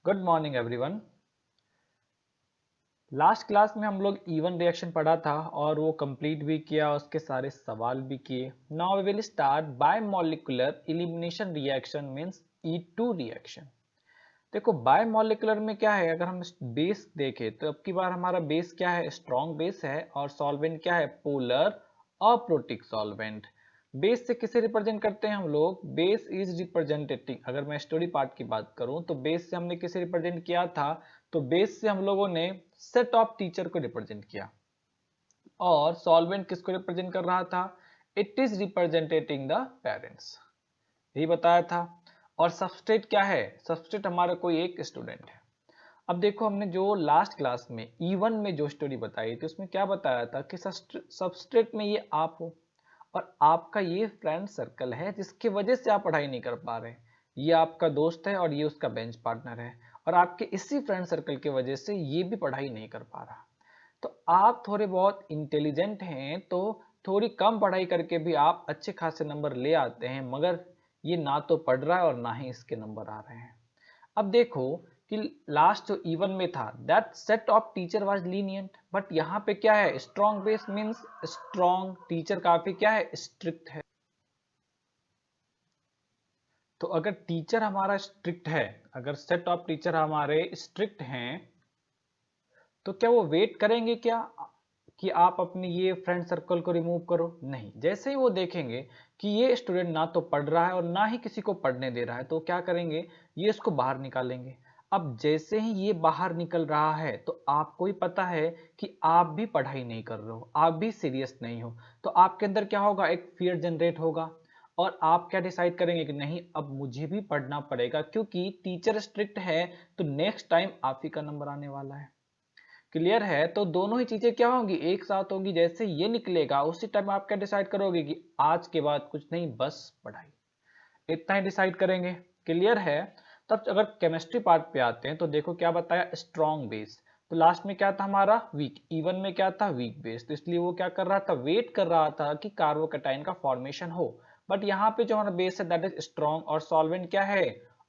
Good morning everyone. Last class में हम लोग इवन रिएक्शन पढ़ा था और वो कंप्लीट भी किया, उसके सारे सवाल भी किए। Now we will start bimolecular elimination reaction means E2 reaction. देखो बायमॉलिक्यूलर में क्या है, अगर हम बेस देखें तो अब की बार हमारा बेस क्या है, स्ट्रॉन्ग बेस है और सॉल्वेंट क्या है, पोलर अप्रोटिक सॉल्वेंट। बेस से किसे रिप्रेजेंट करते हैं हम लोग, बेस इज रिप्रेजेंटेटिंग। अगर मैं स्टोरी पार्ट की बात करूं तो बेस से हमने किसे रिप्रेजेंट किया था, तो बेस से हम लोगों ने सेट ऑफ टीचर को रिप्रेजेंट किया। और सॉल्वेंट किसको रिप्रेजेंट कर रहा था, it is representing the parents, यही बताया था। और सबस्ट्रेट क्या है, सबस्ट्रेट हमारा कोई एक स्टूडेंट है। अब देखो हमने जो लास्ट क्लास में E1 में जो स्टोरी बताई थी उसमें क्या बताया था कि सबस्ट्रेट में ये आप हो और आपका ये फ्रेंड सर्कल है जिसकी वजह से आप पढ़ाई नहीं कर पा रहे। ये आपका दोस्त है और ये उसका बेंच पार्टनर है और आपके इसी फ्रेंड सर्कल की वजह से ये भी पढ़ाई नहीं कर पा रहा। तो आप थोड़े बहुत इंटेलिजेंट हैं तो थोड़ी कम पढ़ाई करके भी आप अच्छे खासे नंबर ले आते हैं, मगर ये ना तो पढ़ रहा है और ना ही इसके नंबर आ रहे हैं। अब देखो कि लास्ट जो इवन में था that set of teacher was lenient, but यहाँ पे क्या है, strong base means strong teacher काफी क्या है, स्ट्रिक्ट है। तो अगर टीचर हमारा स्ट्रिक्ट है, अगर सेट ऑफ टीचर हमारे स्ट्रिक्ट हैं, तो क्या वो वेट करेंगे क्या कि आप अपने ये फ्रेंड सर्कल को रिमूव करो? नहीं, जैसे ही वो देखेंगे कि ये स्टूडेंट ना तो पढ़ रहा है और ना ही किसी को पढ़ने दे रहा है, तो क्या करेंगे, ये इसको बाहर निकालेंगे। अब जैसे ही ये बाहर निकल रहा है तो आपको ही पता है कि आप भी पढ़ाई नहीं कर रहे हो, आप भी सीरियस नहीं हो, तो आपके अंदर क्या होगा, एक फियर जनरेट होगा। और आप क्या डिसाइड करेंगे कि नहीं अब मुझे भी पढ़ना पड़ेगा, क्योंकि टीचर स्ट्रिक्ट है तो नेक्स्ट टाइम आप ही का नंबर आने वाला है। क्लियर है? तो दोनों ही चीजें क्या होंगी, एक साथ होंगी। जैसे ये निकलेगा उसी टाइम आप क्या डिसाइड करोगे कि आज के बाद कुछ नहीं, बस पढ़ाई, इतना ही डिसाइड करेंगे। क्लियर है? तब अगर केमिस्ट्री पार्ट पे आते हैं तो देखो क्या बताया, स्ट्रॉन्ग बेस। तो लास्ट में क्या था हमारा, वीक। इवन में क्या था, वीक बेस। तो इसलिए वो क्या कर रहा था, वेट कर रहा था कि कार्बोकेटाइन का फॉर्मेशन हो। बट यहाँ पे जो हमारा बेस है दैट इज स्ट्रॉन्ग, और सॉल्वेंट क्या है,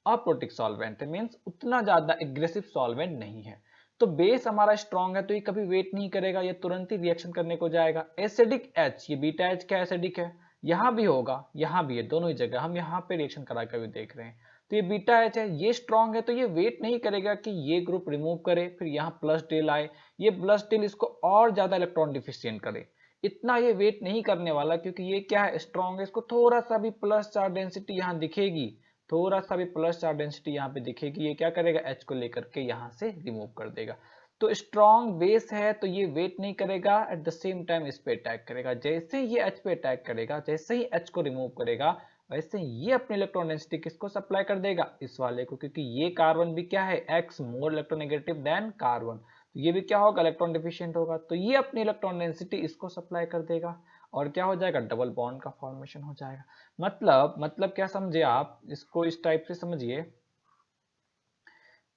अप्रोटिक सॉल्वेंट मींस उतना ज्यादा एग्रेसिव सॉल्वेंट नहीं है। तो बेस हमारा स्ट्रॉन्ग है तो ये कभी वेट नहीं करेगा, ये तुरंत ही रिएक्शन करने को जाएगा। एसिडिक एच, ये बीटा एच क्या एसिडिक है, यहाँ भी होगा यहाँ भी है, दोनों ही जगह हम यहाँ पे रिएक्शन करा कर भी देख रहे हैं। तो ये बीटा एच है, ये स्ट्रॉन्ग है तो ये वेट नहीं करेगा कि ये ग्रुप रिमूव करे फिर यहाँ प्लस डेल आए, ये प्लस डेल इसको और ज्यादा इलेक्ट्रॉन डिफिशियंट करे। इतना ये वेट नहीं करने वाला, क्योंकि ये क्या है, स्ट्रॉन्ग है। इसको थोड़ा सा भी प्लस चार्ज डेंसिटी यहाँ दिखेगी, थोड़ा सा भी प्लस चार्ज डेंसिटी यहाँ पे दिखेगी, ये क्या करेगा, एच को लेकर के यहाँ से रिमूव कर देगा। तो स्ट्रॉन्ग बेस है तो ये वेट नहीं करेगा, एट द सेम टाइम इस पे अटैक करेगा। जैसे ही ये एच पे अटैक करेगा, जैसे ही एच को रिमूव करेगा, वैसे ये अपनी इलेक्ट्रॉन डेंसिटी किसको सप्लाई कर देगा, इस वाले को, क्योंकि ये कार्बन भी क्या है, एक्स मोर इलेक्ट्रोनेगेटिव देन कार्बन, तो ये भी क्या होगा, इलेक्ट्रॉन डिफिशियंट होगा। तो ये अपनी इलेक्ट्रॉन डेंसिटी इसको सप्लाई कर देगा और क्या हो जाएगा, डबल बॉन्ड का फॉर्मेशन हो जाएगा। मतलब क्या समझे आप, इसको इस टाइप से समझिए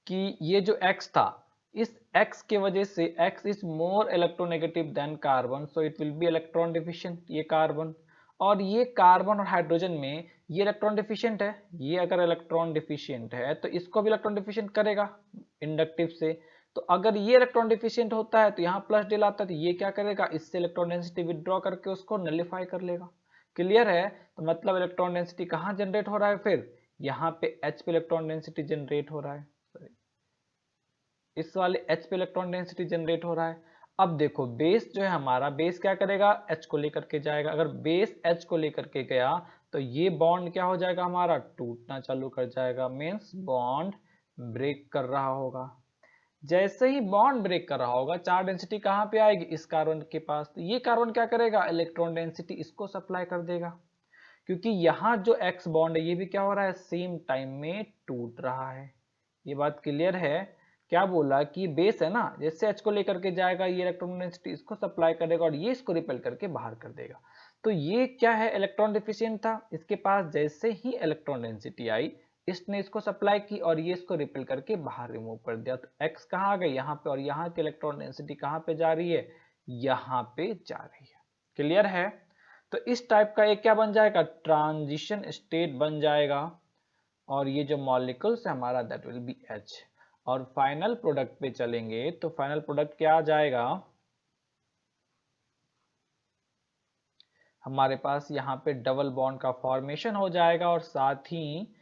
कि ये जो X था, इस X के वजह से X is more electronegative than carbon, so it will be electron deficient, ये कार्बन। और ये कार्बन और हाइड्रोजन में ये इलेक्ट्रॉन डिफिशिएंट है, ये अगर इलेक्ट्रॉन डिफिशिएंट है तो इसको भी इलेक्ट्रॉन डिफिशिएंट करेगा इंडक्टिव से। तो अगर ये इलेक्ट्रॉन डिफिशिएंट होता है तो यहाँ प्लस डेल आता है, तो ये क्या करेगा, इससे इलेक्ट्रॉन डेंसिटी विदड्रॉ करके उसको नलिफाई कर लेगा। क्लियर है? तो मतलब इलेक्ट्रॉन डेंसिटी कहाँ जनरेट हो रहा है, फिर यहाँ पे H पे इलेक्ट्रॉन डेंसिटी जनरेट हो रहा है, इस वाले H पे इलेक्ट्रॉन डेंसिटी जनरेट हो रहा है। अब देखो बेस जो है हमारा, बेस क्या करेगा, H को लेकर के जाएगा। अगर बेस H को लेकर के गया तो ये बॉन्ड क्या हो जाएगा हमारा, टूटना चालू कर जाएगा, मीन्स बॉन्ड ब्रेक कर रहा होगा। जैसे ही बॉन्ड ब्रेक कर रहा होगा, चार्ज डेंसिटी कहाँ पे आएगी, इस कार्बन के पास। तो ये कार्बन क्या करेगा, इलेक्ट्रॉन डेंसिटी इसको सप्लाई कर देगा, क्योंकि यहाँ जो एक्स बॉन्ड है ये भी क्या हो रहा है, सेम टाइम में टूट रहा है। ये बात क्लियर है? क्या बोला कि बेस है ना, जैसे एच को लेकर के जाएगा, ये इलेक्ट्रॉन डेंसिटी इसको सप्लाई करेगा और ये इसको रिपेल करके बाहर कर देगा। तो ये क्या है, इलेक्ट्रॉन डिफिशियंट था, इसके पास जैसे ही इलेक्ट्रॉन डेंसिटी आई, इसने इसको सप्लाई की और ये इसको रिपेल करके बाहर रिमूव कर दिया। तो एक्स कहाँ आ गई, यहाँ पे, और यहाँ की इलेक्ट्रॉन डेंसिटी कहाँ पे जा रही है, यहाँ पे जा रही है। क्लियर है? तो इस टाइप का एक क्या बन जाएगा, ट्रांजिशन स्टेट बन जाएगा। और ये जो मॉलिक्यूल्स है हमारा दैट विल बी H। और फाइनल प्रोडक्ट पे चलेंगे तो फाइनल प्रोडक्ट क्या आ जाएगा, हमारे पास यहाँ पे डबल बॉन्ड का फॉर्मेशन हो जाएगा और साथ ही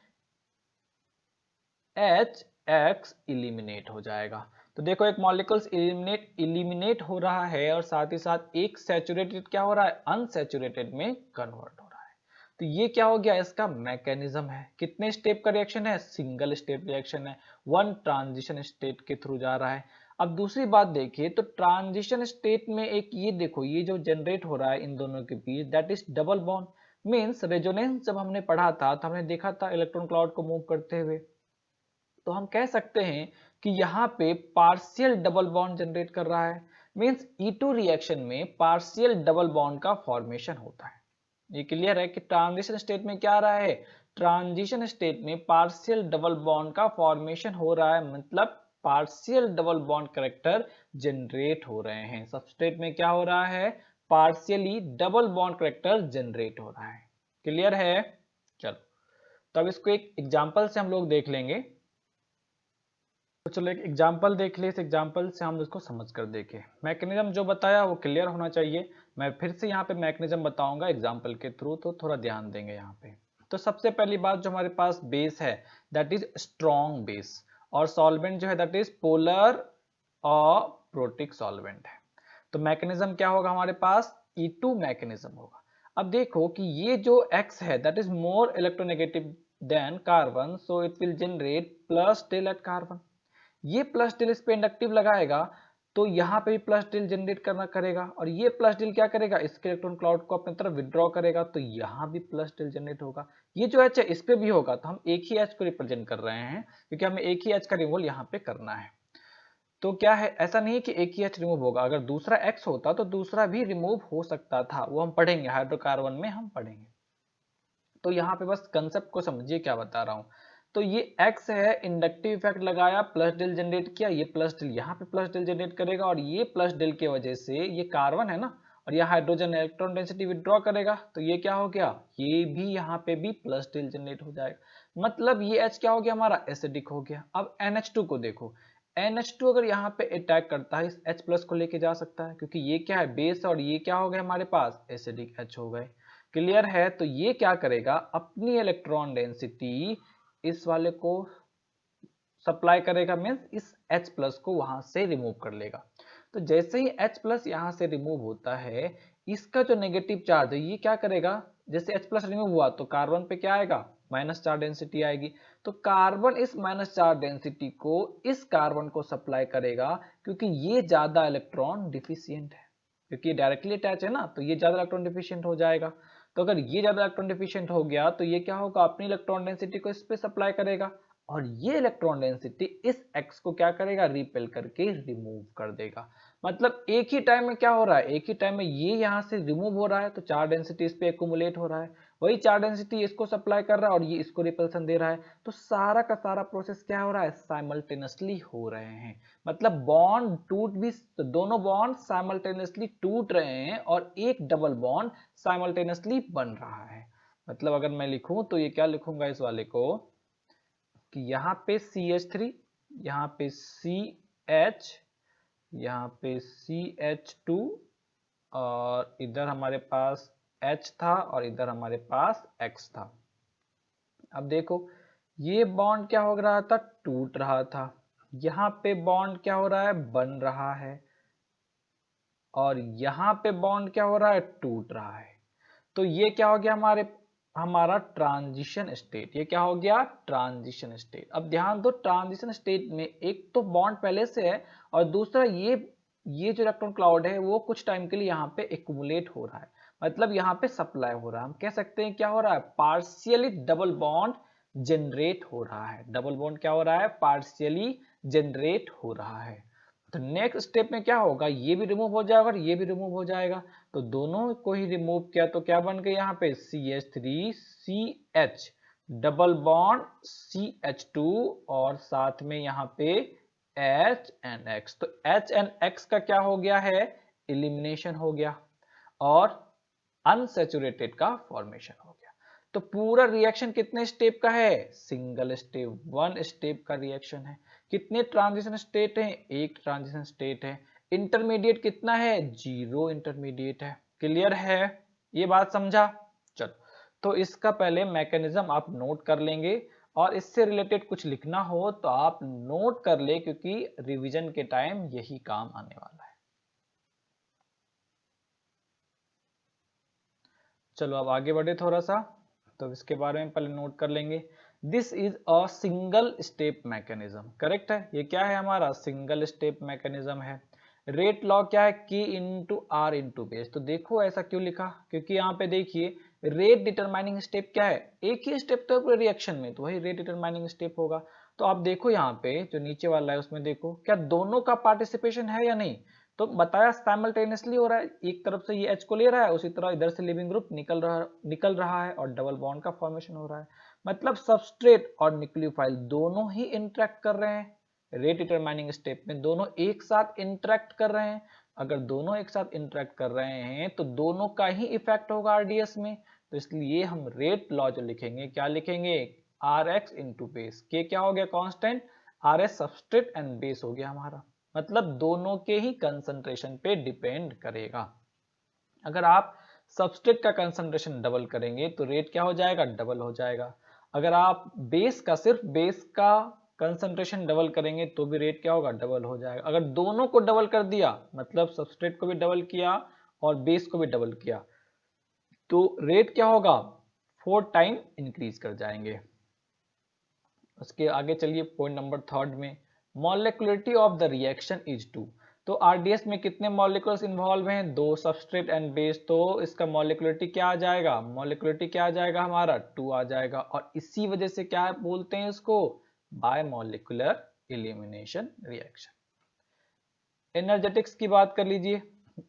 HX इलिमिनेट हो जाएगा। तो देखो एक मॉलिक्यूल्स इलिमिनेट हो रहा है और साथ ही साथ एक सैचुरेटेड क्या हो रहा है, अनसैचुरेटेड में कन्वर्ट हो रहा है। तो ये क्या हो गया, इसका मैकेनिज्म है। कितने स्टेप का रिएक्शन है, सिंगल स्टेप रिएक्शन है, वन ट्रांजिशन स्टेट के थ्रू जा रहा है। अब दूसरी बात देखिए तो ट्रांजिशन स्टेट में एक ये देखो, ये जो जनरेट हो रहा है इन दोनों के बीच, that is double bond. Means resonance जब हमने पढ़ा था तो हमने देखा था इलेक्ट्रॉन क्लाउड को मूव करते हुए, तो हम कह सकते हैं कि यहाँ पे पार्शियल डबल बॉन्ड जनरेट कर रहा है। मींस E2 रिएक्शन में पार्शियल डबल बॉन्ड का फॉर्मेशन होता है। ये क्लियर है कि ट्रांजिशन स्टेट में क्या आ रहा है, ट्रांजिशन स्टेट में पार्शियल डबल बॉन्ड का फॉर्मेशन हो रहा है, मतलब partial double bond character generate हो रहे हैं। सबस्टेट में क्या हो रहा है, partially double bond character generate हो रहा है। क्लियर है। चलो तो अब इसको एक एग्जांपल से हम लोग देख लेंगे। तो चलो एक एग्जांपल देख ले, इस एग्जांपल से हम इसको समझ कर देखें। मैकेनिज्म जो बताया वो क्लियर होना चाहिए। मैं फिर से यहाँ पे मैकेनिज्म बताऊंगा एग्जांपल के थ्रू, तो थोड़ा ध्यान देंगे यहाँ पे। तो सबसे पहली बात, जो हमारे पास बेस है दैट इज स्ट्रॉन्ग बेस, और सॉल्वेंट जो है दैट इज पोलर और प्रोटिक सॉल्वेंट है। तो मैकेनिज्म क्या होगा हमारे पास, E2 मैकेनिज्म होगा। अब देखो कि ये जो X है that is more electronegative than carbon, so it will generate plus del at carbon. ये प्लस डेल इस पे इंडक्टिव लगाएगा तो यहाँ पे भी प्लस डेल जनरेट करना करेगा, और ये प्लस डेल क्या करेगा, इसके इलेक्ट्रॉन क्लाउड को अपनी तरफ विड्रॉ करेगा, तो यहाँ भी प्लस डेल जनरेट होगा। ये जो H है इस पे भी होगा, तो हम एक ही H को रिप्रेजेंट कर रहे हैं क्योंकि हमें एक ही H का रिमूवल यहाँ पे करना है। तो क्या है, ऐसा नहीं है कि एक ही H रिमूव होगा, अगर दूसरा X होता तो दूसरा भी रिमूव हो सकता था, वो हम पढ़ेंगे हाइड्रोकार्बन में हम पढ़ेंगे। तो यहाँ पे बस कंसेप्ट को समझिए क्या बता रहा हूँ। तो ये X है, इंडक्टिव इफेक्ट लगाया, प्लस डेल जनरेट किया, ये प्लस डेल यहाँ पे प्लस डेल जनरेट करेगा, और ये प्लस डेल के वजह से ये कार्बन है ना, और ये हाइड्रोजन इलेक्ट्रॉन डेंसिटी विड्रॉ करेगा, तो ये क्या हो गया, ये भी यहाँ पे भी प्लस डेल जनरेट हो जाएगा। मतलब ये H क्या हो गया हमारा, एसिडिक हो गया। अब NH2 को देखो, NH2 अगर यहाँ पे अटैक करता है इस H प्लस को लेके जा सकता है, क्योंकि ये क्या है बेस, और ये क्या हो गया हमारे पास एसिडिक H हो गए। क्लियर है। तो ये क्या करेगा, अपनी इलेक्ट्रॉन डेंसिटी इस वाले को सप्लाई करेगा, मीन्स इस H प्लस को वहां से रिमूव कर लेगा। तो जैसे ही H प्लस यहां से रिमूव होता है, इसका जो नेगेटिव चार्ज है ये क्या करेगा, जैसे H प्लस रिमूव हुआ तो कार्बन पे क्या आएगा, माइनस चार्ज डेंसिटी आएगी। तो कार्बन इस माइनस चार्ज डेंसिटी को इस कार्बन को सप्लाई करेगा, क्योंकि ये ज्यादा इलेक्ट्रॉन डिफिशियंट है, क्योंकि डायरेक्टली अटैच है ना, तो ये ज्यादा इलेक्ट्रॉन डिफिशियंट हो जाएगा। तो अगर ये ज्यादा इलेक्ट्रॉन डिफिशियंट हो गया तो ये क्या होगा, अपनी इलेक्ट्रॉन डेंसिटी को इस पे सप्लाई करेगा, और ये इलेक्ट्रॉन डेंसिटी इस X को क्या करेगा, रिपेल करके रिमूव कर देगा। मतलब एक ही टाइम में क्या हो रहा है, एक ही टाइम में ये यहाँ से रिमूव हो रहा है तो चार्ज डेंसिटी इस पे एक्यूमुलेट हो रहा है, वही चार्ज डेंसिटी इसको सप्लाई कर रहा है और ये इसको रिपल्सन दे रहा है। तो सारा का सारा प्रोसेस क्या हो रहा है, साइमल्टेनियसली हो रहे हैं। मतलब बॉन्ड टूट भी, दोनों बॉन्ड साइमल्टेनियसली टूट रहे हैं और एक डबल बॉन्ड साइमल्टेनियसली बन रहा है। मतलब अगर मैं लिखूं तो ये क्या लिखूंगा इस वाले को, कि यहाँ पे CH3, यहाँ पे CH, यहाँ पे CH2, और इधर हमारे पास H था और इधर हमारे पास X था। अब देखो ये बॉन्ड क्या हो रहा था, टूट रहा था, यहाँ पे बॉन्ड क्या हो रहा है, बन रहा है, और यहाँ पे बॉन्ड क्या हो रहा है, टूट रहा है। तो ये क्या हो गया हमारा ट्रांजिशन स्टेट। ये क्या हो गया, ट्रांजिशन स्टेट। अब ध्यान दो, ट्रांजिशन स्टेट में एक तो बॉन्ड पहले से है, और दूसरा ये जो इलेक्ट्रॉन क्लाउड है वो कुछ टाइम के लिए यहाँ पे एक्यूमुलेट हो रहा है, मतलब यहाँ पे सप्लाई हो रहा है। हम कह सकते हैं क्या हो रहा है, पार्शियली डबल बॉन्ड जनरेट हो रहा है। डबल बॉन्ड क्या हो रहा है, पार्शियली जनरेट हो रहा है। तो नेक्स्ट स्टेप में क्या होगा, ये भी रिमूव हो जाएगा और ये भी रिमूव हो जाएगा, तो दोनों को ही रिमूव किया तो क्या बन गया यहाँ पे, CH3CH डबल बॉन्ड CH2, और साथ में यहाँ पे HNX। तो HNX का क्या हो गया है, इलिमिनेशन हो गया, और अनसैचुरेटेड का फॉर्मेशन हो गया। तो पूरा रिएक्शन कितने स्टेप का है? सिंगल स्टेप, वन स्टेप का रिएक्शन है। कितने ट्रांजिशन स्टेट हैं? एक ट्रांजिशन स्टेट है। इंटरमीडिएट कितना है? 0 इंटरमीडिएट है। क्लियर है? ये बात समझा? चलो, तो इसका पहले मैकेनिज्म आप नोट कर लेंगे, और इससे रिलेटेड कुछ लिखना हो तो आप नोट कर ले, क्योंकि रिवीजन के टाइम यही काम आने वाला है। चलो अब आगे बढ़े थोड़ा सा, तो इसके बारे में पहले नोट कर लेंगे। This is a single step mechanism, correct है। ये क्या है? हमारा सिंगल स्टेप मैकेनिज्म है। रेट लॉ क्या है? K into R into base. तो देखो ऐसा क्यों लिखा, क्योंकि यहाँ पे देखिए रेट डिटरमाइनिंग स्टेप क्या है? एक ही स्टेप तो पूरे रिएक्शन में, तो वही रेट डिटरमाइनिंग स्टेप होगा। तो आप देखो यहाँ पे जो नीचे वाला है उसमें देखो क्या दोनों का पार्टिसिपेशन है या नहीं। तो बताया साइमल्टेनियसली हो रहा है, एक तरफ से ये H को ले रहा है, उसी तरह इधर से लिविंग ग्रुप निकल रहा है और डबल बॉन्ड का फॉर्मेशन हो रहा है। मतलब सबस्ट्रेट और न्यूक्लियोफाइल दोनों ही इंटरेक्ट कर रहे हैं। रेट डिटरमाइनिंग स्टेप में दोनों एक साथ इंटरेक्ट कर रहे हैं। अगर दोनों एक साथ इंटरेक्ट कर रहे हैं तो दोनों का ही इफेक्ट होगा आरडीएस में। तो इसलिए हम रेट लॉ जो लिखेंगे, क्या लिखेंगे? R X into base. K क्या हो गया? Constant. R S substrate and base हो गया हमारा। मतलब दोनों के ही कंसंट्रेशन पे डिपेंड करेगा। अगर आप सबस्ट्रेट का कंसंट्रेशन डबल करेंगे तो रेट क्या हो जाएगा? डबल हो जाएगा। अगर आप बेस का, सिर्फ बेस का कंसंट्रेशन डबल करेंगे तो भी रेट क्या होगा? डबल हो जाएगा। अगर दोनों को डबल कर दिया, मतलब सबस्ट्रेट को भी डबल किया और बेस को भी डबल किया, तो रेट क्या होगा? 4 टाइम इंक्रीज कर जाएंगे। उसके आगे चलिए पॉइंट नंबर 3 में, मॉलिक्युलरिटी ऑफ द रिएक्शन इज 2। तो आरडीएस में कितने मॉलिक्यूल्स इन्वॉल्व हैं? 2, सबस्ट्रेट एंड बेस। तो इसका मॉलिक्युलरिटी क्या आ जाएगा? मॉलिक्युलरिटी क्या आ जाएगा हमारा? 2 आ जाएगा। और इसी वजह से क्या बोलते हैं इसको? Bye molecular elimination reaction. Energetics की बात कर लीजिए।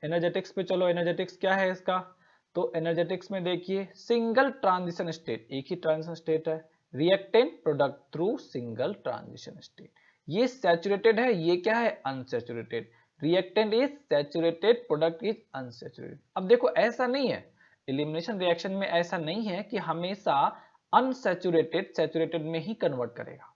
एनर्जेटिक्स पे चलो, एनर्जेटिक्स क्या है इसका? तो एनर्जेटिक्स में देखिए सिंगल ट्रांजिशन स्टेट, एक ही ट्रांजिशन स्टेट है। Reactant product through single transition state. ये सैचुरेटेड है, ये क्या है? Unsaturated. Reactant is saturated, product is unsaturated. अब देखो ऐसा नहीं है, एलिमिनेशन रिएक्शन में ऐसा नहीं है कि हमेशा अनसैचुरेटेड सैचुरेटेड में ही कन्वर्ट करेगा।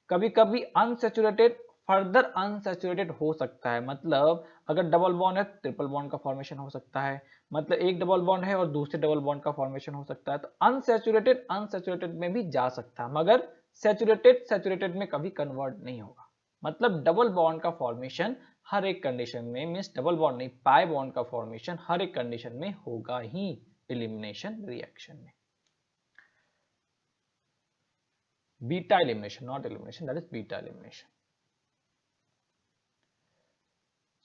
कभी कभी अनसैचुरेटेड फर्दर अनसैचुरेटेड हो सकता है। मतलब अगर डबल बॉन्ड है, ट्रिपल बॉन्ड का फॉर्मेशन हो सकता है। मतलब एक डबल बॉन्ड है और दूसरे डबल बॉन्ड का फॉर्मेशन हो सकता है। तो अनसैचुरेटेड अनसैचुरेटेड में भी जा सकता है, मगर सैचुरेटेड सैचुरेटेड में कभी कन्वर्ट नहीं होगा। मतलब डबल बॉन्ड का फॉर्मेशन हर एक कंडीशन में, मीन्स डबल बॉन्ड नहीं, पाई बॉन्ड का फॉर्मेशन हर एक कंडीशन में होगा ही एलिमिनेशन रिएक्शन में। Beta elimination, not elimination, that is beta elimination.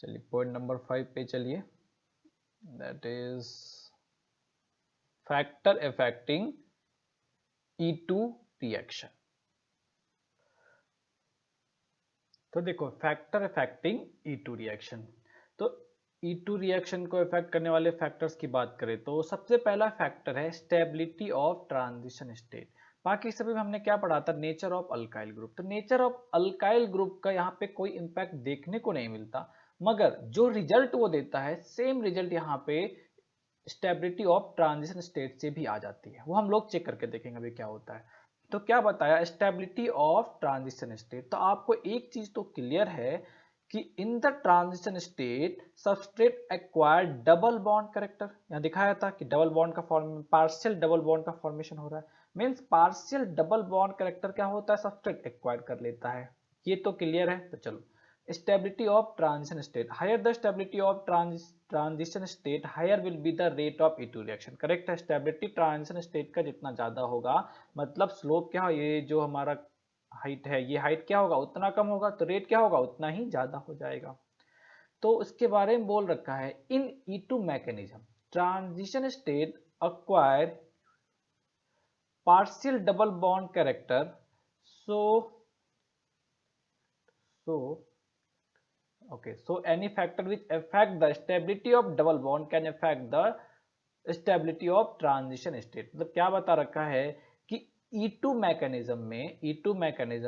चलिए पॉइंट नंबर 5 पे चलिए, that is factor affecting E2 reaction. तो देखो फैक्टर अफेक्टिंग E2 रिएक्शन, तो E2 रिएक्शन को इफेक्ट करने वाले फैक्टर्स की बात करें तो सबसे पहला फैक्टर है स्टेबिलिटी ऑफ ट्रांजिशन स्टेट। बाकी सभी में हमने क्या पढ़ा था? Nature of alkyl group. तो नेचर ऑफ अल्काइल ग्रुप का यहाँ पे कोई इंपैक्ट देखने को नहीं मिलता, मगर जो रिजल्ट वो देता है सेम रिजल्ट यहाँ पे स्टेबिलिटी ऑफ ट्रांजिशन स्टेट से भी आ जाती है। वो हम लोग चेक करके देखेंगे अभी क्या होता है। तो क्या बताया? Stability of transition state. तो आपको एक चीज तो क्लियर है कि in the transition state substrate acquire double bond character. यहाँ दिखाया था कि डबल बॉन्ड का फॉर्म, पार्शियल डबल बॉन्ड का फॉर्मेशन हो रहा है। Means partial double bond character क्या होता है? सबस्ट्रेट एक्वायर कर लेता है। ये तो क्लियर है। तो चलो, stability of transition state, higher the stability of transition state, higher will be the rate of E2 reaction। Correct है। स्टेबिलिटी ट्रांजिशन स्टेट का जितना ज्यादा होगा, मतलब स्लोप क्या हो, ये जो हमारा हाइट है, ये हाइट क्या होगा? उतना कम होगा, तो रेट क्या होगा? उतना ही ज्यादा हो जाएगा। तो इसके बारे में बोल रखा है इन E2 mechanism transition state acquire partial double bond character, so okay, so any factor which affect the stability of double bond can affect the stability of transition state। मतलब क्या बता रखा है कि E2 मैकेनिज्म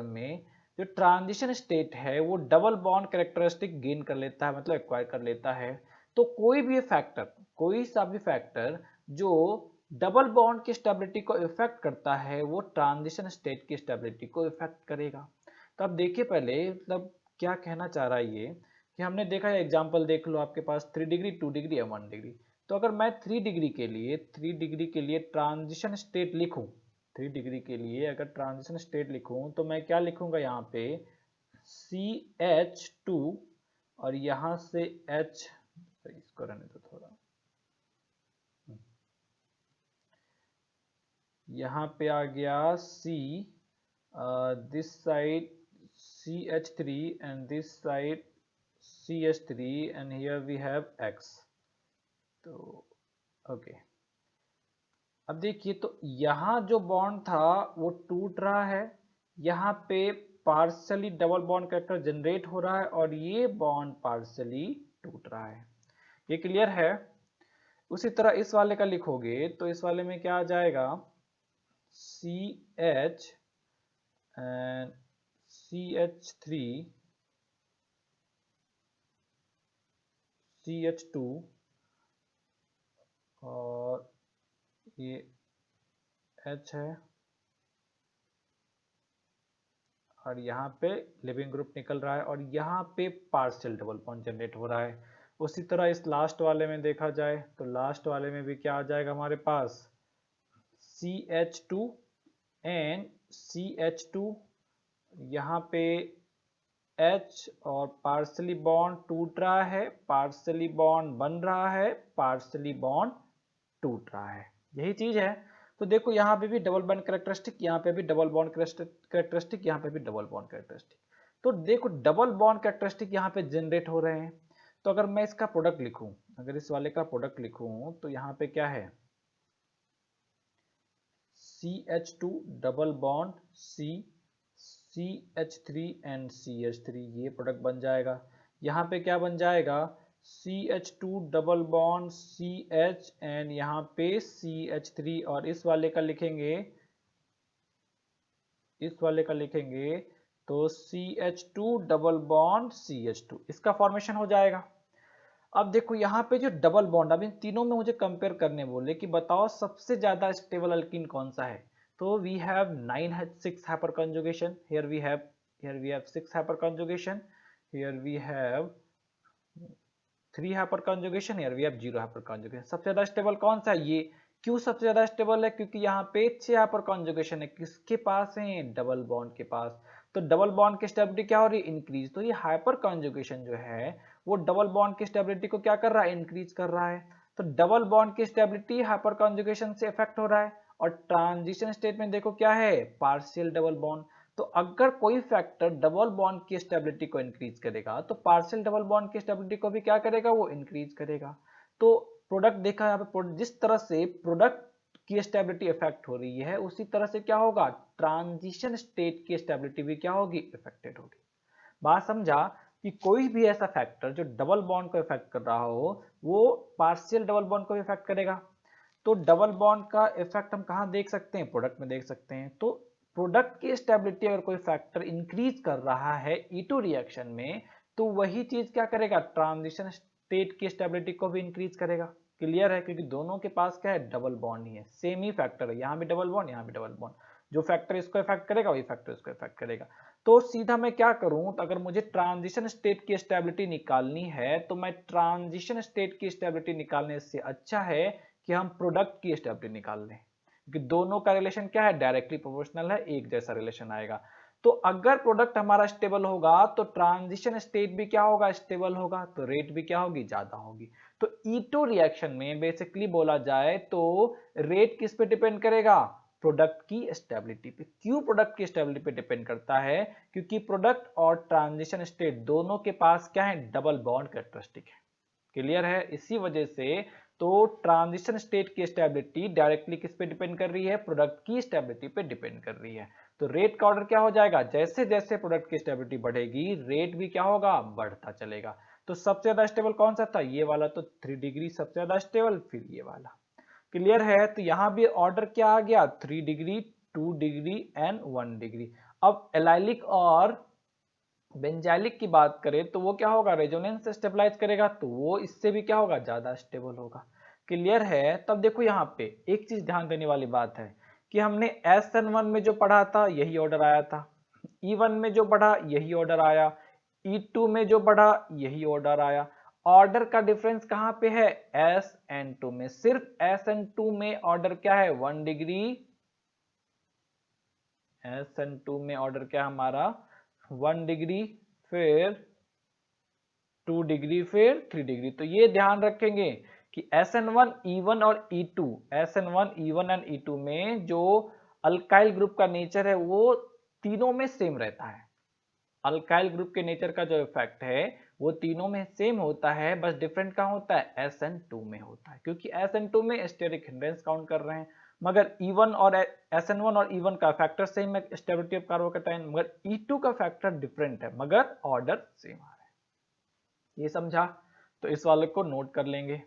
में जो ट्रांजिशन स्टेट है वो डबल बॉन्ड कैरेक्टरिस्टिक गेन कर लेता है, मतलब एक्वायर कर लेता है। तो कोई भी फैक्टर, कोई सा भी फैक्टर जो डबल बॉन्ड की स्टेबिलिटी को इफेक्ट करता है वो ट्रांजिशन स्टेट की स्टेबिलिटी को इफेक्ट करेगा। तो अब देखिए पहले मतलब क्या कहना चाह रहा है ये कि हमने देखा है, एग्जांपल देख लो, आपके पास 3 डिग्री 2 डिग्री या 1 डिग्री। तो अगर मैं 3 डिग्री के लिए ट्रांजिशन स्टेट लिखूं, 3 डिग्री के लिए अगर ट्रांजिशन स्टेट लिखूं तो मैं क्या लिखूंगा यहाँ पे CH2 और यहाँ से H, इसको रहने दो थोड़ा, यहाँ पे आ गया C, this side CH3 and this side CH3 and here we have X। तो ओके, अब देखिए तो यहाँ जो बॉन्ड था वो टूट रहा है, यहाँ पे partially double bond character generate हो रहा है और ये बॉन्ड पार्शली टूट रहा है। ये क्लियर है? उसी तरह इस वाले का लिखोगे तो इस वाले में क्या आ जाएगा, CH and CH3 CH2 और ये H है और यहाँ पे लिविंग ग्रुप निकल रहा है और यहाँ पे पार्शियल डबल बॉन्ड जनरेट हो रहा है। उसी तरह इस लास्ट वाले में देखा जाए तो लास्ट वाले में भी क्या आ जाएगा हमारे पास, CH2 एंड CH2, यहाँ पे H और पार्शली बॉन्ड टूट रहा है, पार्शली बॉन्ड बन रहा है, पार्शली बॉन्ड टूट रहा है, यही चीज है। तो देखो यहाँ पे भी डबल बॉन्ड कैरेक्टरिस्टिक, यहाँ पे भी डबल बॉन्ड कैरेक्टरिस्टिक, यहाँ पे भी डबल बॉन्ड कैरेक्टरिस्टिक। तो देखो डबल बॉन्ड कैरेक्टरिस्टिक यहाँ पे जनरेट हो रहे हैं। तो अगर मैं इसका प्रोडक्ट लिखूं, अगर इस वाले का प्रोडक्ट लिखूं तो यहाँ पे क्या है, CH2 double bond C, CH3 and CH3, ये प्रोडक्ट बन जाएगा। यहाँ पे क्या बन जाएगा, CH2 double bond CH and यहाँ पे CH3 और इस वाले का लिखेंगे, इस वाले का लिखेंगे तो CH2 डबल बॉन्ड CH2, इसका फॉर्मेशन हो जाएगा। अब देखो यहाँ पे जो डबल बॉन्ड, अब इन तीनों में मुझे कंपेयर करने बोले कि बताओ सबसे ज्यादा स्टेबल अल्कीन कौन सा है। तो we have 6 hyperconjugation, here we have 6 hyperconjugation, here we have 3 hyperconjugation, here we have 0 hyperconjugation. सबसे ज्यादा स्टेबल कौन सा है ये? क्यों सबसे ज्यादा स्टेबल है? क्योंकि यहाँ पे 6 हाइपर कंजुगेशन है, किसके पास है, डबल बॉन्ड के पास। तो डबल बॉन्ड की स्टेबिलिटी क्या हो रही है, इंक्रीज। तो ये हाइपर कंजुगेशन जो है वो डबल बॉन्ड की स्टेबिलिटी को क्या कर रहा है, इंक्रीज कर रहा है। तो डबल बॉन्ड की स्टेबिलिटी हाइपर कंजुगेशन से इफेक्ट हो रहा है। और ट्रांजिशन स्टेट में देखो क्या है, पार्शियल डबल बॉन्ड। तो अगर कोई फैक्टर डबल बॉन्ड की स्टेबिलिटी को इंक्रीज करेगा तो पार्शियल डबल बॉन्ड की स्टेबिलिटी को भी क्या करेगा, वो इंक्रीज करेगा। तो प्रोडक्ट देखा यहाँ पे, जिस तरह से प्रोडक्ट की स्टेबिलिटी इफेक्ट हो रही है उसी तरह से क्या होगा, ट्रांजिशन स्टेट की स्टेबिलिटी भी क्या होगी, इफेक्टेड होगी। बात समझा कि कोई भी ऐसा फैक्टर जो डबल बॉन्ड को इफेक्ट कर रहा हो वो पार्शियल डबल बॉन्ड को इफेक्ट करेगा। तो डबल बॉन्ड का इफेक्ट हम कहाँ देख सकते हैं, प्रोडक्ट में देख सकते हैं। तो प्रोडक्ट की स्टेबिलिटी अगर कोई फैक्टर इंक्रीज कर रहा है E2 रिएक्शन में तो वही चीज क्या करेगा, ट्रांजिशन स्टेट की स्टेबिलिटी को भी इंक्रीज करेगा। क्लियर है? क्योंकि दोनों के पास क्या है, डबल बॉन्ड ही है, सेम ही फैक्टर है, यहाँ भी डबल बॉन्ड यहाँ भी डबल बॉन्ड। जो फैक्टर इसको इफेक्ट करेगा वही फैक्टर इसको इफेक्ट करेगा। तो सीधा मैं क्या करूं, तो अगर मुझे ट्रांजिशन स्टेट की स्टेबिलिटी निकालनी है तो मैं ट्रांजिशन स्टेट की स्टेबिलिटी निकालने से अच्छा है कि हम प्रोडक्ट की स्टेबिलिटी निकाल लें, क्योंकि दोनों का रिलेशन क्या है, डायरेक्टली प्रोपोर्शनल है, एक जैसा रिलेशन आएगा। तो अगर प्रोडक्ट हमारा स्टेबल होगा तो ट्रांजिशन स्टेट भी क्या होगा, स्टेबल होगा, तो रेट भी क्या होगी, ज्यादा होगी। तो E2 रिएक्शन में बेसिकली बोला जाए तो रेट किस पे डिपेंड करेगा, प्रोडक्ट की स्टेबिलिटी पे। क्यों प्रोडक्ट की स्टेबिलिटी पे डिपेंड करता है, क्योंकि प्रोडक्ट और ट्रांजिशन स्टेट दोनों के पास क्या है, डबल बॉन्ड कैरेक्टरिस्टिक है। क्लियर है? इसी वजह से तो ट्रांजिशन स्टेट की स्टेबिलिटी डायरेक्टली किस पे डिपेंड कर रही है, प्रोडक्ट की स्टेबिलिटी पे डिपेंड कर रही है। तो रेट का ऑर्डर क्या हो जाएगा, जैसे जैसे प्रोडक्ट की स्टेबिलिटी बढ़ेगी रेट भी क्या होगा, बढ़ता चलेगा। तो सबसे ज्यादा स्टेबल कौन सा था, ये वाला, तो 3 डिग्री सबसे ज्यादा स्टेबल, फिर ये वाला। क्लियर है? तो यहां भी ऑर्डर क्या आ गया, 3 डिग्री 2 डिग्री एंड 1 डिग्री। अब एलाइलिक और बेंजाइलिक की बात करें तो वो क्या होगा, रेजोनेंस से स्टेबलाइज करेगा तो वो इससे भी क्या होगा, ज्यादा स्टेबल होगा। क्लियर है? तब देखो यहाँ पे एक चीज ध्यान देने वाली बात है कि हमने SN1 में जो पढ़ा था यही ऑर्डर आया था, E1 में जो पढ़ा यही ऑर्डर आया, E2 में जो पढ़ा यही ऑर्डर आया। ऑर्डर का डिफरेंस कहाँ पे है? SN2 में। सिर्फ SN2 में ऑर्डर क्या है? 1 डिग्री। SN2 में ऑर्डर क्या हमारा? 1 डिग्री, फिर 2 डिग्री, फिर 3 डिग्री। तो ये ध्यान रखेंगे कि SN1, E1 और E2, SN1, E1 and E2 में जो अल्काइल ग्रुप का नेचर है वो तीनों में सेम रहता है। अल्काइल ग्रुप के नेचर का जो इफेक्ट है वो तीनों में सेम होता है, बस डिफरेंट कहाँ होता है? SN2 में होता है, क्योंकि SN2 में स्टेरिक हिंड्रेंस काउंट कर रहे हैं। मगर E1 और SN1 और E1 का फैक्टर सेम है स्टेबिलिटी ऑफ कार्बोकैटायन, मगर E2 का फैक्टर डिफरेंट है, मगर ऑर्डर सेम आ रहा है। ये समझा? तो इस वाले को नोट कर लेंगे।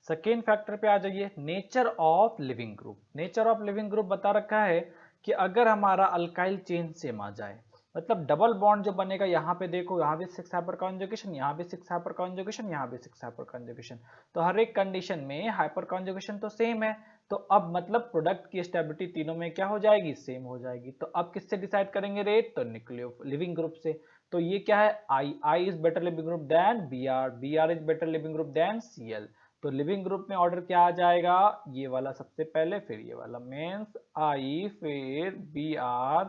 सेकेंड फैक्टर पे आ जाइए, nature of leaving group. Nature of leaving group बता रखा है कि अगर हमारा अल्काइल चेन सेम आ जाए, मतलब डबल बॉन्ड जो बनेगा, यहाँ पे देखो, यहाँ भी 6 हाइपर कॉन्जुगेशन, यहाँ भी 6 हाइपर कॉन्जुगेशन, यहाँ भी 6 हाइपर कॉन्जुगेशन, तो हर एक कंडीशन में हाइपर कॉन्जुगेशन तो सेम है, तो अब मतलब प्रोडक्ट की स्टेबिलिटी तीनों में क्या हो जाएगी? सेम हो जाएगी। तो अब किससे डिसाइड करेंगे रेट? तो न्यूक्लियो लिविंग ग्रुप से। तो ये क्या है? I is better leaving group than B R is better leaving group than Cl। तो लिविंग ग्रुप में ऑर्डर क्या आ जाएगा? ये वाला सबसे पहले, फिर ये वाला, मीन्स आई, फिर बी आर,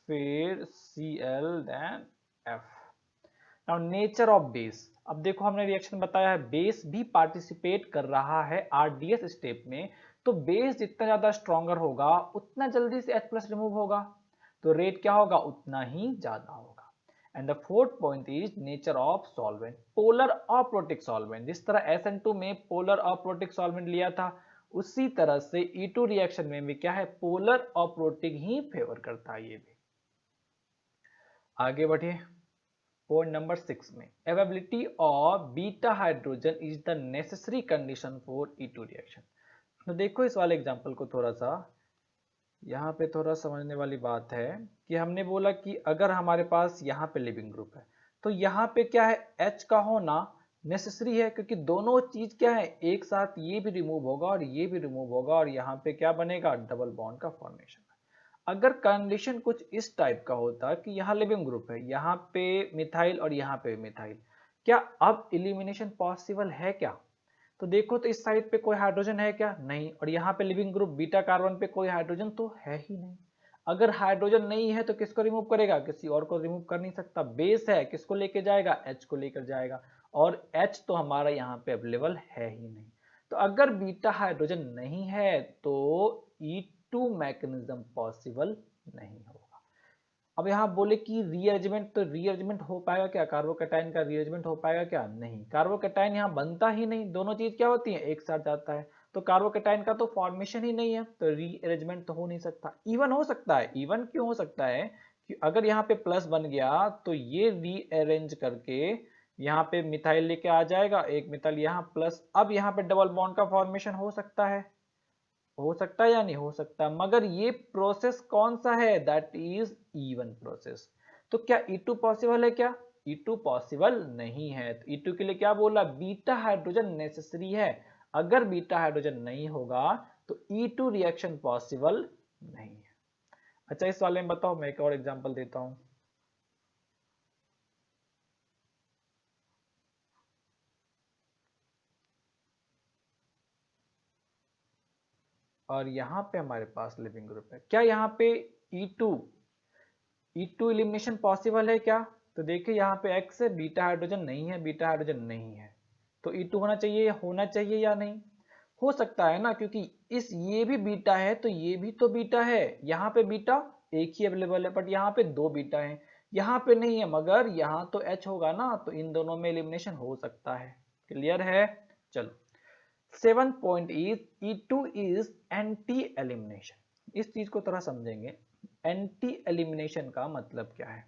फिर Cl, then F। Now nature of base. अब देखो हमने रिएक्शन बताया है, बेस भी पार्टिसिपेट कर रहा है RDS स्टेप में, तो बेस जितना ज्यादा स्ट्रॉन्गर होगा उतना जल्दी से H+ रिमूव होगा, तो रेट क्या होगा? उतना ही ज्यादा होगा। And the fourth point is nature of solvent, polar aprotic solvent. जिस तरह SN2 में पोलर अप्रोटिक सॉल्वेंट लिया था, उसी तरह से E2 रिएक्शन में भी क्या है? पोलर अप्रोटिक ही फेवर करता है। ये भी आगे बढ़िए पॉइंट नंबर 6 में, availability of beta hydrogen is the necessary condition for E2 reaction. तो देखो इस वाले एग्जांपल को थोड़ा सा, यहाँ पे थोड़ा समझने वाली बात है कि हमने बोला कि अगर हमारे पास यहाँ पे लिविंग ग्रुप है, तो यहाँ पे क्या है? H का होना नेसेसरी है, क्योंकि दोनों चीज क्या है? एक साथ ये भी रिमूव होगा और ये भी रिमूव होगा, और यहाँ पे क्या बनेगा? डबल बॉन्ड का फॉर्मेशन। अगर कंडीशन कुछ इस टाइप का होता कि यहाँ लिविंग ग्रुप है, यहाँ पे मिथाइल और यहाँ पे मिथाइल, क्या अब इलिमिनेशन पॉसिबल है क्या? तो देखो, तो इस साइड पे कोई हाइड्रोजन है क्या? नहीं। और यहाँ पे लिविंग ग्रुप बीटा कार्बन पे कोई हाइड्रोजन तो है ही नहीं। अगर हाइड्रोजन नहीं है तो किसको रिमूव करेगा? किसी और को रिमूव कर नहीं सकता। बेस है, किसको लेके जाएगा? H को लेकर जाएगा, और H तो हमारा यहाँ पे अवेलेबल है ही नहीं। तो अगर बीटा हाइड्रोजन नहीं है तो E2 मैकेनिज्म पॉसिबल नहीं होगा। अब यहाँ बोले कि रीअरेंजमेंट, तो रीअरेंजमेंट हो पाएगा क्या? कार्बोकैटायन का रीअरेंजमेंट हो पाएगा क्या? नहीं, कार्बोकैटायन यहाँ बनता ही नहीं। दोनों चीज क्या होती है? एक साथ जाता है, तो कार्बोकैटायन का तो फॉर्मेशन ही नहीं है, तो रीअरेंजमेंट तो हो नहीं सकता। इवन हो सकता है, इवन क्यों हो सकता है कि अगर यहाँ पे प्लस बन गया तो ये रीअरेंज करके यहाँ पे मिथाइल लेके आ जाएगा, एक मिथाइल यहाँ प्लस, अब यहाँ पे डबल बॉन्ड का फॉर्मेशन हो सकता है। हो सकता है या नहीं हो सकता? मगर ये प्रोसेस कौन सा है? That is E1 process. तो क्या E2 पॉसिबल है क्या? E2 पॉसिबल नहीं है। तो E2 के लिए क्या बोला? बीटा हाइड्रोजन नेसेसरी है। अगर बीटा हाइड्रोजन नहीं होगा तो E2 रिएक्शन पॉसिबल नहीं है। अच्छा, इस वाले में बताओ, मैं एक और एग्जांपल देता हूं। और यहाँ पे हमारे पास लिविंग ग्रुप है, क्या यहाँ पे E2 एलिमिनेशन पॉसिबल है क्या? तो देखिए यहाँ पे X है, बीटा हाइड्रोजन नहीं है, बीटा हाइड्रोजन नहीं है, तो E2 होना चाहिए या नहीं? हो सकता है ना, क्योंकि इस ये भी बीटा है तो ये भी तो बीटा है। यहाँ पे बीटा एक ही अवेलेबल है, बट यहाँ पे दो बीटा है, यहाँ पे नहीं है, मगर यहाँ तो H होगा ना, तो इन दोनों में एलिमिनेशन हो सकता है। क्लियर है? चलो, 7th point is E2 is anti elimination. इस चीज को थोड़ा समझेंगे, एंटी एलिमिनेशन का मतलब क्या है?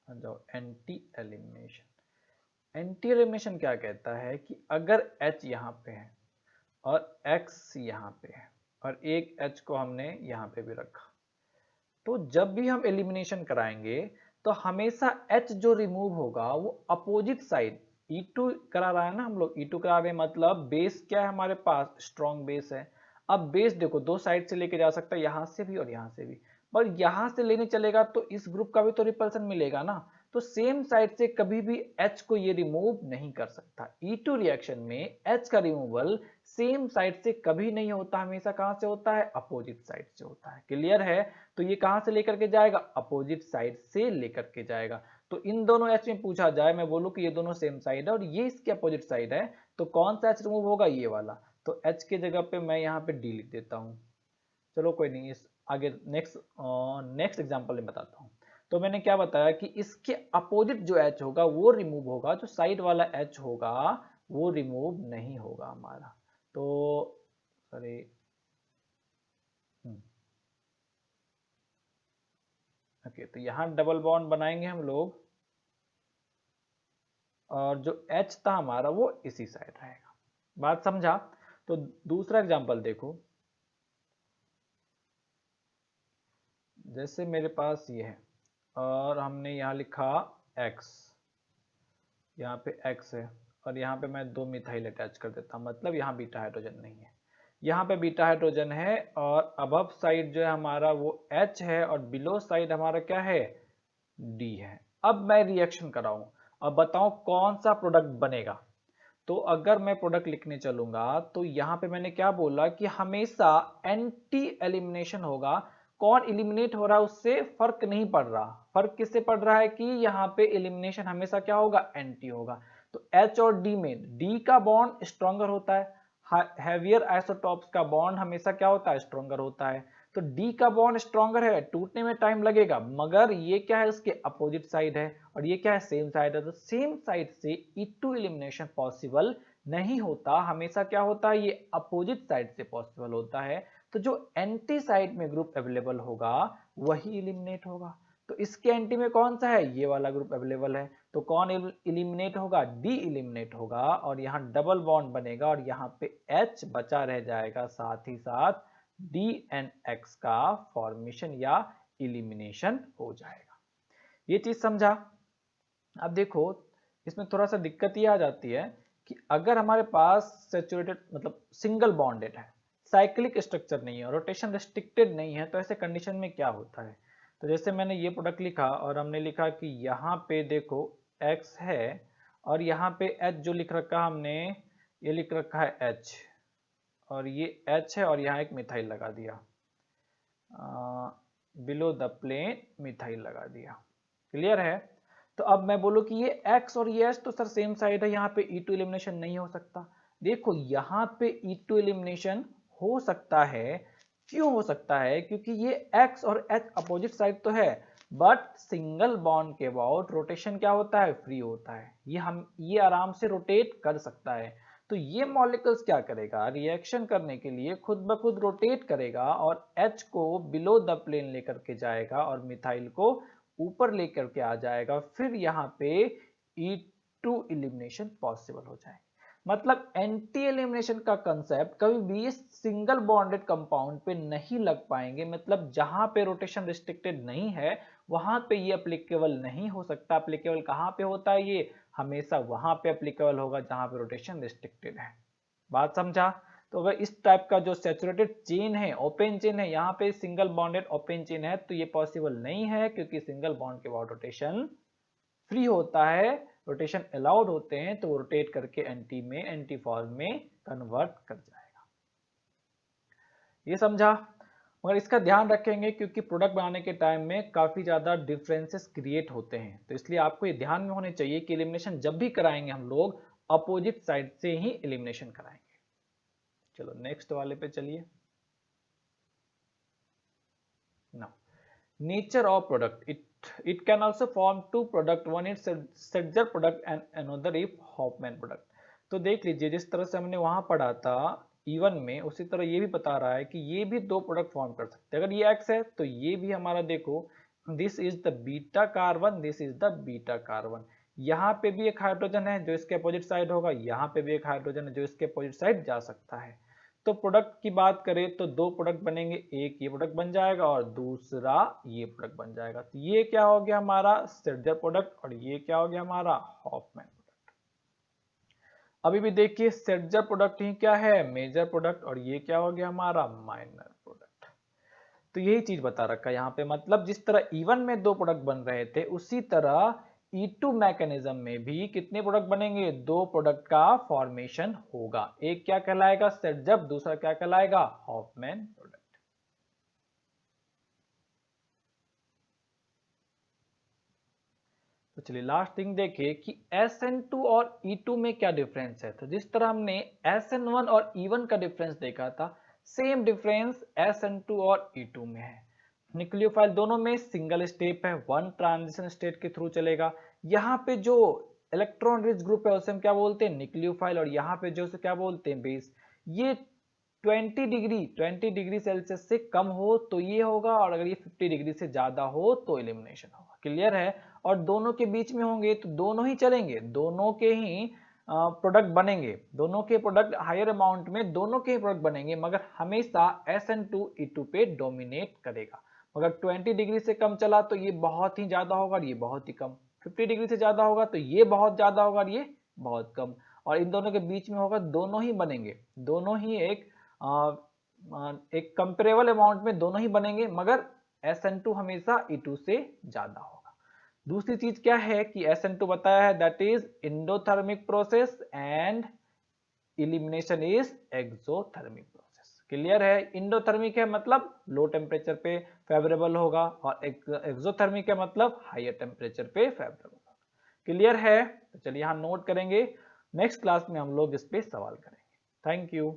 जाओ, एंटी एलिमिनेशन। एंटी एलिमिनेशन क्या कहता है कि अगर H यहाँ पे है और X यहाँ पे है और एक H को हमने यहाँ पे भी रखा। तो जब भी हम एलिमिनेशन कराएंगे तो हमेशा H जो रिमूव होगा वो अपोजिट साइड E2 करा रहा है ना, हम लोग E2 करा रहे हैं, मतलब बेस क्या है हमारे पास, स्ट्रॉन्ग बेस है। अब बेस देखो दो साइड से लेके जा सकता है, यहां से भी और यहां से भी, पर यहां से लेने चलेगा तो इस ग्रुप का भी तो रिपल्सन मिलेगा ना, तो सेम साइड से कभी भी H को ये रिमूव नहीं कर सकता। E2 रिएक्शन में H का रिमूवल सेम साइड से कभी नहीं होता, हमेशा कहां से होता है, अपोजिट साइड से होता है। क्लियर है? तो ये कहां से लेकर के जाएगा, अपोजिट साइड से लेकर के जाएगा। तो इन दोनों एच में पूछा जाए, मैं बोलूं कि ये दोनों सेम साइड है और ये इसके अपोजिट साइड है, तो कौन सा एच रिमूव होगा, ये वाला। तो एच की जगह पे मैं यहाँ पे डी लिख देता हूँ। चलो कोई नहीं, इस आगे नेक्स्ट एग्जांपल में बताता हूँ। तो मैंने क्या बताया कि इसके अपोजिट जो एच होगा वो रिमूव होगा, जो साइड वाला एच होगा वो रिमूव नहीं होगा हमारा। तो सॉरी, ओके, तो यहाँ डबल बॉन्ड बनाएंगे हम लोग और जो H था हमारा वो इसी साइड रहेगा। बात समझा? तो दूसरा एग्जांपल देखो, जैसे मेरे पास ये है और हमने यहाँ लिखा X, यहाँ पे X है और यहाँ पे मैं दो मिथाइल अटैच कर देता हूँ, मतलब यहाँ बीटा हाइड्रोजन नहीं है, यहाँ पे बीटा हाइड्रोजन है और अबव साइड जो है हमारा वो H है और बिलो साइड हमारा क्या है, D है। अब मैं रिएक्शन कराऊं, अब बताओ कौन सा प्रोडक्ट बनेगा। तो अगर मैं प्रोडक्ट लिखने चलूंगा तो यहां पे मैंने क्या बोला कि हमेशा एंटी एलिमिनेशन होगा। कौन एलिमिनेट हो रहा है उससे फर्क नहीं पड़ रहा, फर्क किससे पड़ रहा है कि यहाँ पे एलिमिनेशन हमेशा क्या होगा, एंटी होगा। तो H और D में D का बॉन्ड स्ट्रॉन्गर होता है, हैवियर आइसोटॉप्स का बॉन्ड हमेशा क्या होता है, स्ट्रॉन्गर होता है। तो D का बॉन्ड स्ट्रॉन्गर है, टूटने में टाइम लगेगा, मगर ये क्या है, उसके अपोजिट साइड है और ये क्या है, सेम साइड है। तो सेम साइड से E2 एलिमिनेशन पॉसिबल नहीं होता, हमेशा क्या होता है, ये अपोजिट साइड से पॉसिबल होता है। तो जो एंटी साइड में ग्रुप अवेलेबल होगा वही एलिमिनेट होगा। तो इसके एंटी में कौन सा है, ये वाला ग्रुप अवेलेबल है, तो कौन एलिमिनेट होगा, डी एलिमिनेट होगा और यहाँ डबल बॉन्ड बनेगा और यहाँ पे H बचा रह जाएगा, साथ ही साथ डी एंड एक्स का फॉर्मेशन या इलिमिनेशन हो जाएगा। ये चीज समझा? अब देखो इसमें थोड़ा सा दिक्कत ये आ जाती है कि अगर हमारे पास सेचुरेटेड मतलब सिंगल बॉन्डेड है, साइक्लिक स्ट्रक्चर नहीं है, रोटेशन रिस्ट्रिक्टेड नहीं है, तो ऐसे कंडीशन में क्या होता है। तो जैसे मैंने ये प्रोडक्ट लिखा और हमने लिखा कि यहाँ पे देखो X है और यहाँ पे H जो लिख रखा हमने, ये लिख रखा है H और ये H है और यहाँ एक मिथाइल लगा दिया, बिलो द प्लेन मिथाइल लगा दिया। क्लियर है? तो अब मैं बोलूं कि ये X और ये H तो सर सेम साइड है, यहाँ पे E2 एलिमिनेशन नहीं हो सकता। देखो यहाँ पे E2 एलिमिनेशन हो सकता है, क्यों हो सकता है, क्योंकि ये X और H अपोजिट साइड तो है, बट सिंगल बॉन्ड के अबाउट रोटेशन क्या होता है, फ्री होता है, ये आराम से रोटेट कर सकता है। तो ये मॉलिक्यूल्स क्या करेगा, रिएक्शन करने के लिए खुद ब खुद रोटेट करेगा और H को बिलो द प्लेन लेकर के जाएगा और मिथाइल को ऊपर लेकर के आ जाएगा, फिर यहाँ पे E2 एलिमिनेशन पॉसिबल हो जाएगा। मतलब एंटी एलिमिनेशन का कंसेप्ट कभी भी सिंगल बॉन्डेड कंपाउंड पे नहीं लग पाएंगे, मतलब जहां पे रोटेशन रिस्ट्रिक्टेड नहीं है वहां पे ये एप्लीकेबल नहीं हो सकता। एप्लीकेबल कहां पे होता है, ये हमेशा वहां पे एप्लीकेबल होगा जहां पे रोटेशन रिस्ट्रिक्टेड है। बात समझा? तो अगर इस टाइप का जो सैचुरेटेड चेन है, ओपन चेन है, यहाँ पे सिंगल बॉन्डेड ओपन चेन है, तो ये पॉसिबल नहीं है क्योंकि सिंगल बॉन्ड के बाद रोटेशन फ्री होता है, रोटेशन अलाउड होते हैं, तो रोटेट करके एंटी फॉर्म में कन्वर्ट कर जाएगा। ये समझा? मगर इसका ध्यान रखेंगे क्योंकि प्रोडक्ट बनाने के टाइम में काफी ज्यादा डिफरेंसेस क्रिएट होते हैं, तो इसलिए आपको ये ध्यान में होने चाहिए कि एलिमिनेशन जब भी कराएंगे हम लोग अपोजिट साइड से ही एलिमिनेशन कराएंगे। चलो नेक्स्ट वाले पे चलिए। Now nature of product, it can also form two product, one is Setzer product and another is Hofmann product। तो देख लीजिए जिस तरह से हमने वहां पढ़ा था E1 में, उसी तरह ये भी बता रहा है कि ये भी दो प्रोडक्ट फॉर्म कर सकते हैं। अगर ये X है तो ये भी हमारा देखो, this is the beta carbon, this is the beta carbon, यहाँ पे भी एक हाइड्रोजन है जो इसके अपोजिट साइड होगा, यहाँ पे भी एक हाइड्रोजन है जो इसके अपोजिट साइड जा सकता है। तो प्रोडक्ट की बात करें तो दो प्रोडक्ट बनेंगे, एक ये प्रोडक्ट बन जाएगा और दूसरा ये प्रोडक्ट बन जाएगा। तो ये क्या हो गया हमारा स्टेटजर प्रोडक्ट और ये क्या हो गया हमारा हॉफमैन प्रोडक्ट। अभी भी देखिए स्टेटजर प्रोडक्ट ही क्या है मेजर प्रोडक्ट और ये क्या हो गया हमारा माइनर प्रोडक्ट। तो यही चीज बता रखा है यहाँ पे, मतलब जिस तरह E1 में दो प्रोडक्ट बन रहे थे उसी तरह E2 मैकेनिज्म में भी कितने प्रोडक्ट बनेंगे, दो प्रोडक्ट का फॉर्मेशन होगा। एक क्या कहलाएगा स्टेटजर, दूसरा क्या कहलाएगा हॉफमैन प्रोडक्ट। तो चलिए लास्ट थिंग देखिए कि SN2 और E2 में क्या डिफरेंस है। तो जिस तरह हमने SN1 और E1 का डिफरेंस देखा था, सेम डिफरेंस SN2 और E2 में है। न्यूक्लियोफाइल दोनों में सिंगल स्टेप है, वन ट्रांजिशन स्टेट के थ्रू चलेगा। यहाँ पे जो इलेक्ट्रॉन रिच ग्रुप है उसे हम क्या बोलते हैं न्यूक्लियोफाइल, और यहाँ पे जो उसे क्या बोलते हैं बेस। ये 20 डिग्री सेल्सियस से कम हो तो ये होगा, और अगर ये 50 डिग्री से ज्यादा हो तो एलिमिनेशन होगा। क्लियर है। और दोनों के बीच में होंगे तो दोनों ही चलेंगे, दोनों के ही प्रोडक्ट बनेंगे, दोनों के प्रोडक्ट हायर अमाउंट में दोनों के ही प्रोडक्ट बनेंगे, मगर हमेशा SN2E2 पे डोमिनेट करेगा। मगर 20 डिग्री से कम चला तो ये बहुत ही ज्यादा होगा और ये बहुत ही कम, 50 डिग्री से ज्यादा होगा तो ये बहुत ज्यादा होगा और ये बहुत कम, और इन दोनों के बीच में होगा दोनों ही बनेंगे, दोनों ही एक कंपेरेबल अमाउंट में दोनों ही बनेंगे, मगर SN2 हमेशा E2 से ज्यादा होगा। दूसरी चीज क्या है कि SN2 बताया है that is endothermic process and elimination is exothermic process. Clear है। इंडोथर्मिक है मतलब लो टेम्परेचर पे फेवरेबल होगा, और एक्सोथर्मिक है मतलब हायर टेम्परेचर पे फेवरेबल होगा। क्लियर है। तो चलिए यहां नोट करेंगे, नेक्स्ट क्लास में हम लोग इस पे सवाल करेंगे। Thank you.